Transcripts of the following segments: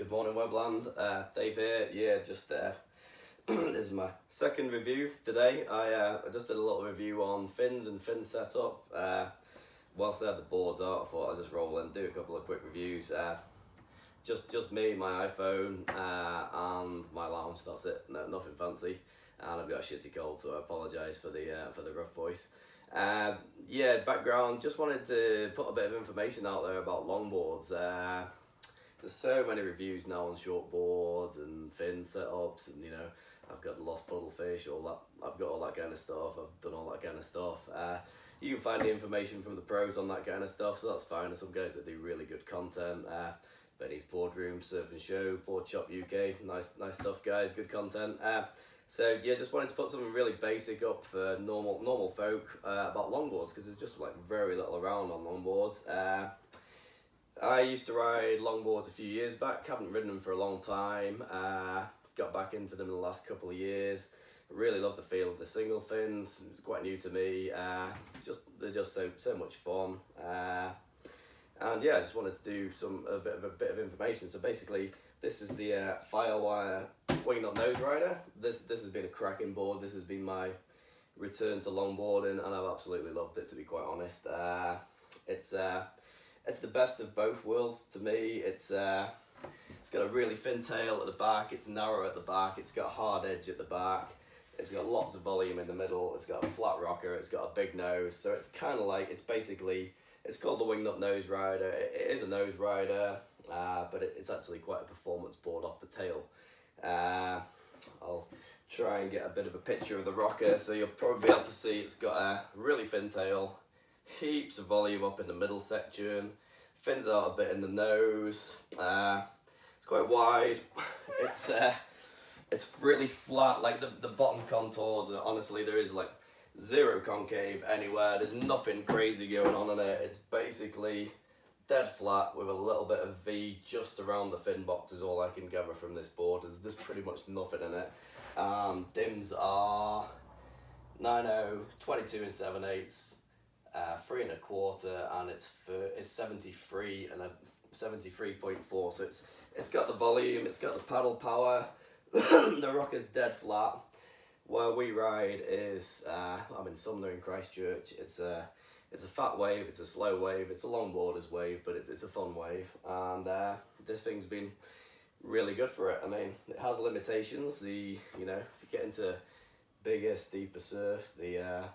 Good morning, Webland. Dave here. Yeah, just this is my second review today. I just did a little review on fins and fin setup. Whilst I had the boards out, I thought I'd just roll in and do a couple of quick reviews. Just me, my iPhone, and my lounge. That's it. No, nothing fancy. And I've got a shitty cold, so I apologise for the rough voice. Yeah, background. Just wanted to put a bit of information out there about longboards. There's so many reviews now on short boards and fin setups, and you know, I've got the lost puddle fish, all that. I've got all that kind of stuff. I've done all that kind of stuff. You can find the information from the pros on that kind of stuff, so that's fine. There's some guys that do really good content. Benny's Boardroom, Surf and Show, Board Shop UK, nice stuff, guys. Good content. So yeah, just wanted to put something really basic up for normal folk about longboards, because there's just like very little around on longboards. I used to ride longboards a few years back, haven't ridden them for a long time, got back into them in the last couple of years. Really love the feel of the single fins, it's quite new to me, they're just so much fun. And yeah, I just wanted to do a bit of information. So basically, this is the FireWire Wingnut Noserider. This has been a cracking board. This has been my return to longboarding, and I've absolutely loved it, to be quite honest. It's the best of both worlds to me. It's got a really thin tail at the back, it's narrow at the back, it's got a hard edge at the back, it's got lots of volume in the middle, it's got a flat rocker, it's got a big nose, so it's kind of like, it's called the Wingnut Noserider. It is a nose rider, but it's actually quite a performance board off the tail. I'll try and get a bit of a picture of the rocker, so you'll probably be able to see it's got a really thin tail, heaps of volume up in the middle section, fins out a bit in the nose, it's quite wide, it's really flat, like the bottom contours, honestly there is like zero concave anywhere, there's nothing crazy going on in it, it's basically dead flat with a little bit of V just around the fin box is all I can gather from this board. There's pretty much nothing in it. Dims are 9/0, 22 and 7/8, 3 1/4, and it's 73 and a 73.4. So it's got the volume, it's got the paddle power. The rocker's dead flat. Where we ride is I'm in Sumner in Christchurch. It's a fat wave, it's a slow wave, it's a longboarder's wave, but it's a fun wave, and this thing's been really good for it. I mean, it has limitations. You know, if you get into bigger, steeper surf, the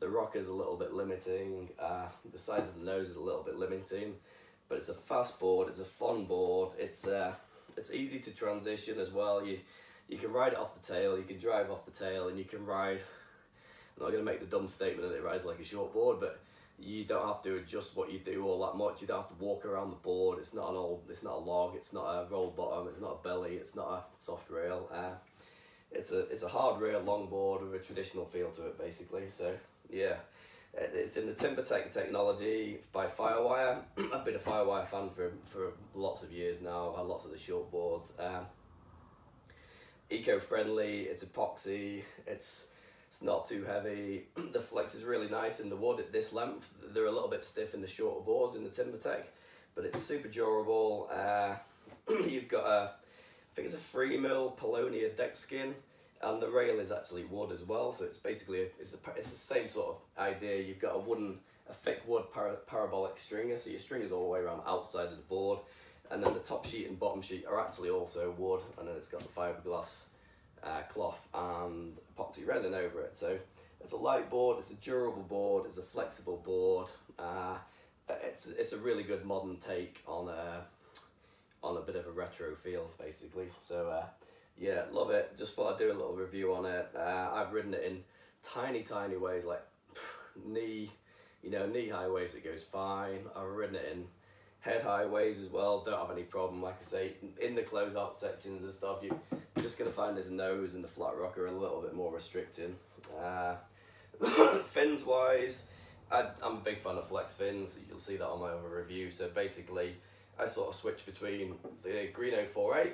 rocker's a little bit limiting, the size of the nose is a little bit limiting, but it's a fast board, it's a fun board, it's easy to transition as well. You can ride it off the tail, you can drive off the tail, and you can ride, I'm not going to make the dumb statement that it rides like a short board, but you don't have to adjust what you do all that much. You don't have to walk around the board. It's not a log, it's not a roll bottom, it's not a belly, it's not a soft rail. It's a hard rail longboard with a traditional feel to it, basically. So yeah, it's in the TimberTech technology by FireWire. I've been a FireWire fan for lots of years now. I've had lots of the short boards. Eco-friendly, it's epoxy, it's not too heavy. The flex is really nice in the wood at this length. They're a little bit stiff in the shorter boards in the TimberTech, but it's super durable. You've got I think it's a 3mm Polonia deck skin, and the rail is actually wood as well. So it's basically it's the same sort of idea. You've got a thick wood parabolic stringer, so your stringer's all the way around outside of the board, and then the top sheet and bottom sheet are actually also wood, and then it's got the fiberglass cloth and epoxy resin over it. So it's a light board, it's a durable board, it's a flexible board. It's a really good modern take on a bit of a retro feel, basically. So yeah, love it. Just thought I'd do a little review on it. I've ridden it in tiny waves, like knee high waves. It goes fine. I've ridden it in head high waves as well, don't have any problem. Like I say, in the closeout sections and stuff, you're just going to find his nose and the flat rocker a little bit more restricting. Fins wise, I'm a big fan of flex fins. You'll see that on my other review. So basically, I sort of switch between the Greeno 4.8,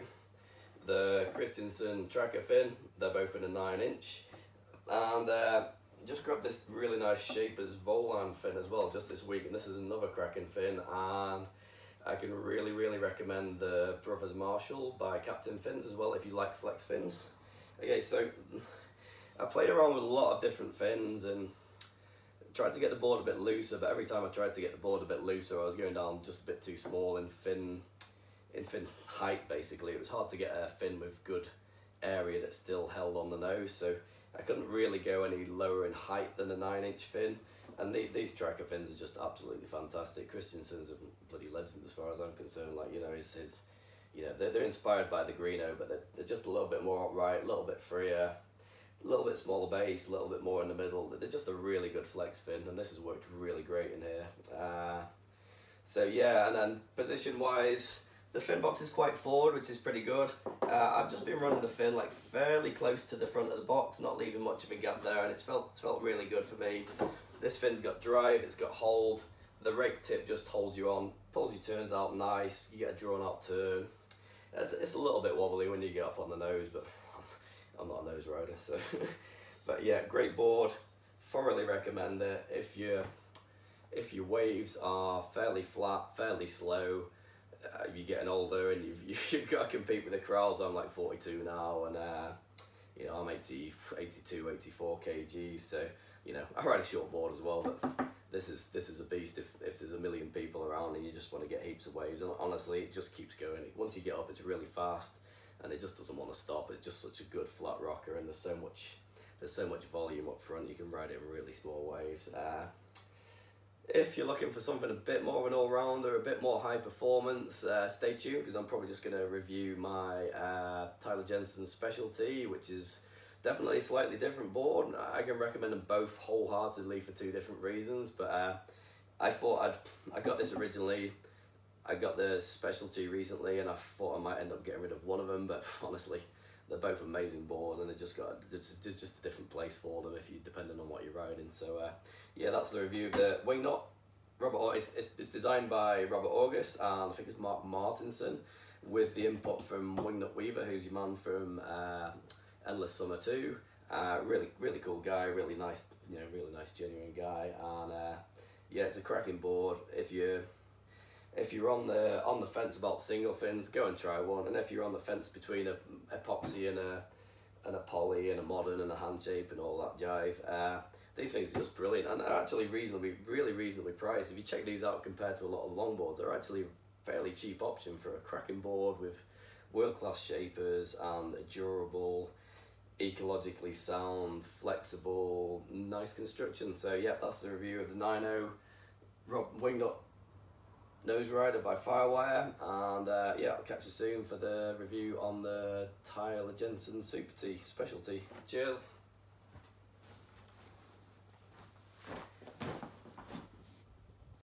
the Christensen tracker fin, they're both in a 9-inch, and just grabbed this really nice Shapers Volan fin as well just this week, and this is another cracking fin, and I can really recommend the Brothers Marshall by Captain Fins as well if you like flex fins. Okay, so I played around with a lot of different fins and tried to get the board a bit looser, but every time I tried to get the board a bit looser, I was going down just a bit too small in fin height. Basically, it was hard to get a fin with good area that still held on the nose, so I couldn't really go any lower in height than a 9-inch fin. And these tracker fins are just absolutely fantastic. Christensen's a bloody legend as far as I'm concerned. Like, you know, they're inspired by the Greeno, but they're just a little bit more upright, a little bit freer, a little bit smaller base, a little bit more in the middle. They're just a really good flex fin, and this has worked really great in here. So yeah, and then position wise, the fin box is quite forward, which is pretty good. I've just been running the fin like fairly close to the front of the box, not leaving much of a gap there, and it's felt really good for me. This fin's got drive, it's got hold. The rake tip just holds you on, pulls your turns out nice. You get a drawn out turn. It's a little bit wobbly when you get up on the nose, but I'm not a nose rider, so. But yeah, great board. Thoroughly recommend it. If your waves are fairly flat, fairly slow, you're getting older and you've got to compete with the crowds. I'm like 42 now, and you know, I'm 82, 84 kgs, so you know, I ride a short board as well, but this is a beast if there's a million people around and you just want to get heaps of waves. And honestly, it just keeps going. Once you get up, it's really fast and it just doesn't want to stop. It's just such a good flat rocker, and there's so much volume up front. You can ride it in really small waves. If you're looking for something a bit more of an all-rounder, a bit more high performance, stay tuned, because I'm probably just going to review my Tyler Jensen Specialty, which is definitely a slightly different board. I can recommend them both wholeheartedly for two different reasons, but I thought I got this originally. I got the Specialty recently, and I thought I might end up getting rid of one of them, but honestly, they're both amazing boards, and there's just a different place for them if you depending on what you're riding. So yeah, that's the review of the Wingnut. It's designed by Robert August, and I think it's Mark Martinson, with the input from Wingnut Weaver, who's your man from Endless Summer 2. Really cool guy, really nice, you know, really nice, genuine guy, and yeah, it's a cracking board. If you're on the fence about single fins, go and try one. And if you're on the fence between a epoxy and a poly and a modern and a hand shape and all that jive, these things are just brilliant, and they're actually really reasonably priced. If you check these out compared to a lot of longboards, they're actually a fairly cheap option for a cracking board with world-class shapers and a durable, ecologically sound, flexible, nice construction. So yeah, that's the review of the 9.0 Wingnut Noserider by FireWire, and yeah, I'll catch you soon for the review on the Tyler Jensen Super T Specialty. Cheers.